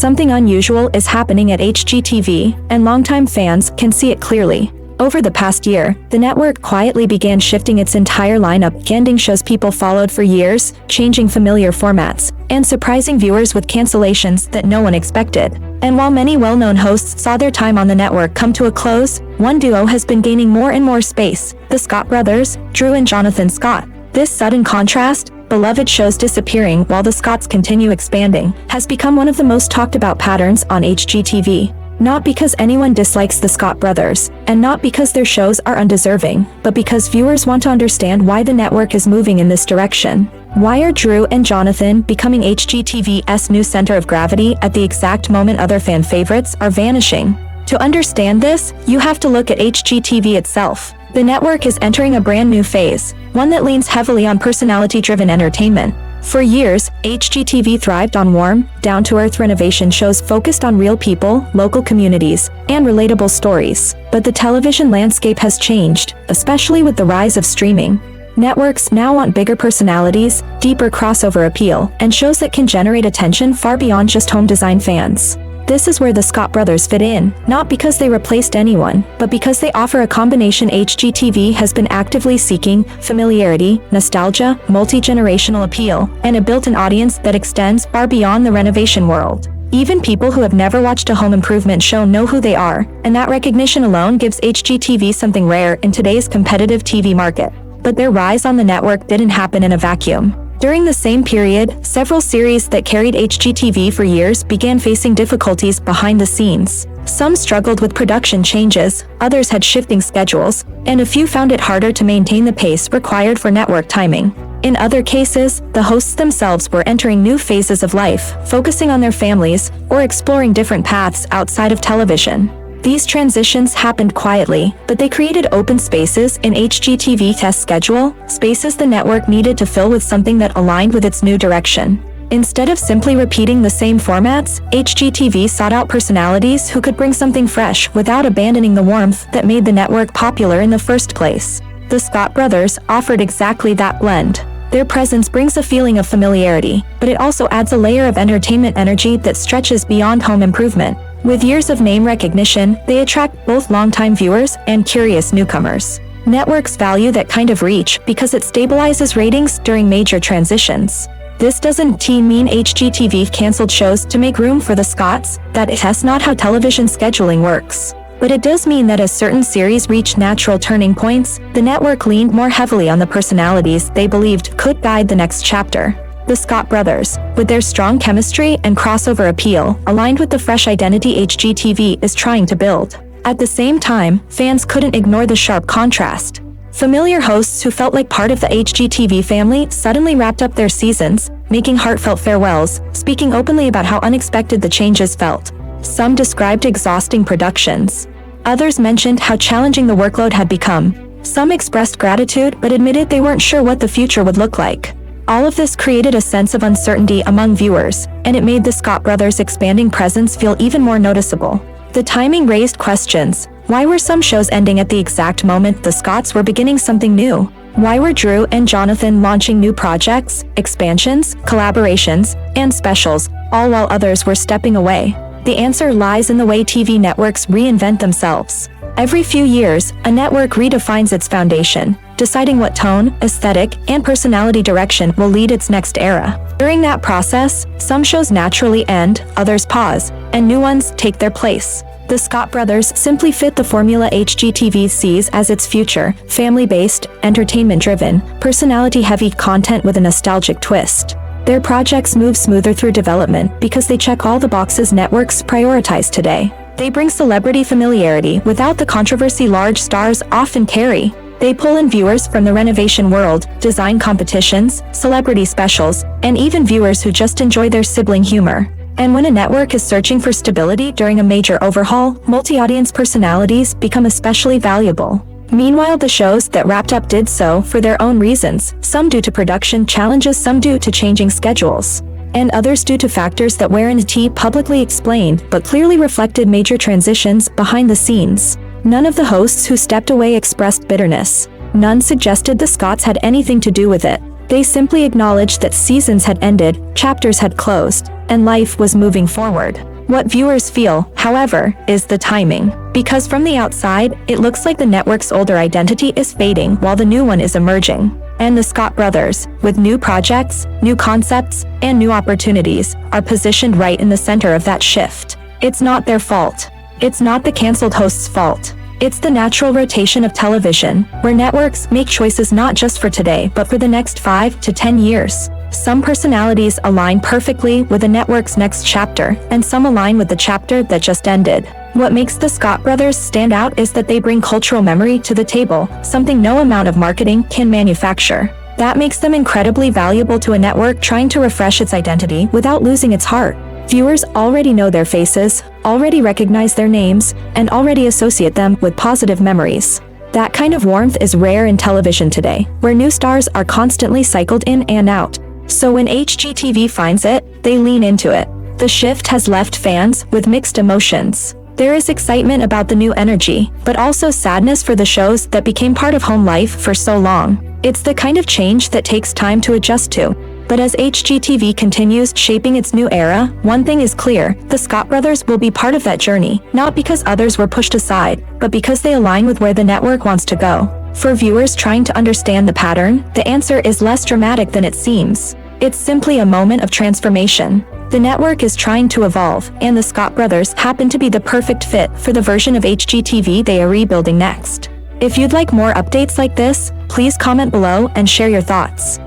Something unusual is happening at HGTV, and longtime fans can see it clearly. Over the past year, the network quietly began shifting its entire lineup, ending shows people followed for years, changing familiar formats, and surprising viewers with cancellations that no one expected. And while many well-known hosts saw their time on the network come to a close, one duo has been gaining more and more space: the Scott brothers, Drew and Jonathan Scott. This sudden contrast, beloved shows disappearing while the Scotts continue expanding, has become one of the most talked about patterns on HGTV. Not because anyone dislikes the Scott brothers, and not because their shows are undeserving, but because viewers want to understand why the network is moving in this direction. Why are Drew and Jonathan becoming HGTV's new center of gravity at the exact moment other fan favorites are vanishing? To understand this, you have to look at HGTV itself. The network is entering a brand new phase, one that leans heavily on personality-driven entertainment. For years, HGTV thrived on warm, down-to-earth renovation shows focused on real people, local communities, and relatable stories. But the television landscape has changed, especially with the rise of streaming. Networks now want bigger personalities, deeper crossover appeal, and shows that can generate attention far beyond just home design fans. This is where the Scott brothers fit in, not because they replaced anyone, but because they offer a combination HGTV has been actively seeking: familiarity, nostalgia, multi-generational appeal, and a built-in audience that extends far beyond the renovation world. Even people who have never watched a home improvement show know who they are, and that recognition alone gives HGTV something rare in today's competitive TV market. But their rise on the network didn't happen in a vacuum. During the same period, several series that carried HGTV for years began facing difficulties behind the scenes. Some struggled with production changes, others had shifting schedules, and a few found it harder to maintain the pace required for network timing. In other cases, the hosts themselves were entering new phases of life, focusing on their families, or exploring different paths outside of television. These transitions happened quietly, but they created open spaces in HGTV's schedule, spaces the network needed to fill with something that aligned with its new direction. Instead of simply repeating the same formats, HGTV sought out personalities who could bring something fresh without abandoning the warmth that made the network popular in the first place. The Scott brothers offered exactly that blend. Their presence brings a feeling of familiarity, but it also adds a layer of entertainment energy that stretches beyond home improvement. With years of name recognition, they attract both longtime viewers and curious newcomers. Networks value that kind of reach because it stabilizes ratings during major transitions. This doesn't mean HGTV canceled shows to make room for the Scotts. That's not how television scheduling works. But it does mean that as certain series reach natural turning points, the network leaned more heavily on the personalities they believed could guide the next chapter. The Scott brothers, with their strong chemistry and crossover appeal, aligned with the fresh identity HGTV is trying to build. At the same time, fans couldn't ignore the sharp contrast. Familiar hosts who felt like part of the HGTV family suddenly wrapped up their seasons, making heartfelt farewells, speaking openly about how unexpected the changes felt. Some described exhausting productions. Others mentioned how challenging the workload had become. Some expressed gratitude but admitted they weren't sure what the future would look like. All of this created a sense of uncertainty among viewers, and it made the Scott brothers' expanding presence feel even more noticeable. The timing raised questions. Why were some shows ending at the exact moment the Scotts were beginning something new? Why were Drew and Jonathan launching new projects, expansions, collaborations, and specials, all while others were stepping away? The answer lies in the way TV networks reinvent themselves. Every few years, a network redefines its foundation, deciding what tone, aesthetic, and personality direction will lead its next era. During that process, some shows naturally end, others pause, and new ones take their place. The Scott brothers simply fit the formula HGTV sees as its future: family-based, entertainment-driven, personality-heavy content with a nostalgic twist. Their projects move smoother through development because they check all the boxes networks prioritize today. They bring celebrity familiarity without the controversy large stars often carry. They pull in viewers from the renovation world, design competitions, celebrity specials, and even viewers who just enjoy their sibling humor. And when a network is searching for stability during a major overhaul, multi-audience personalities become especially valuable. Meanwhile, the shows that wrapped up did so for their own reasons, some due to production challenges, some due to changing schedules, and others due to factors that weren't publicly explained but clearly reflected major transitions behind the scenes. None of the hosts who stepped away expressed bitterness. None suggested the Scotts had anything to do with it. They simply acknowledged that seasons had ended, chapters had closed, and life was moving forward. What viewers feel, however, is the timing. Because from the outside, it looks like the network's older identity is fading while the new one is emerging. And the Scott brothers, with new projects, new concepts, and new opportunities, are positioned right in the center of that shift. It's not their fault. It's not the canceled host's fault. It's the natural rotation of television, where networks make choices not just for today but for the next 5 to 10 years. Some personalities align perfectly with a network's next chapter, and some align with the chapter that just ended. What makes the Scott brothers stand out is that they bring cultural memory to the table, something no amount of marketing can manufacture. That makes them incredibly valuable to a network trying to refresh its identity without losing its heart. Viewers already know their faces, already recognize their names, and already associate them with positive memories. That kind of warmth is rare in television today, where new stars are constantly cycled in and out. So when HGTV finds it, they lean into it. The shift has left fans with mixed emotions. There is excitement about the new energy, but also sadness for the shows that became part of home life for so long. It's the kind of change that takes time to adjust to. But as HGTV continues shaping its new era, one thing is clear: the Scott brothers will be part of that journey, not because others were pushed aside, but because they align with where the network wants to go. For viewers trying to understand the pattern, the answer is less dramatic than it seems. It's simply a moment of transformation. The network is trying to evolve, and the Scott brothers happen to be the perfect fit for the version of HGTV they are rebuilding next. If you'd like more updates like this, please comment below and share your thoughts.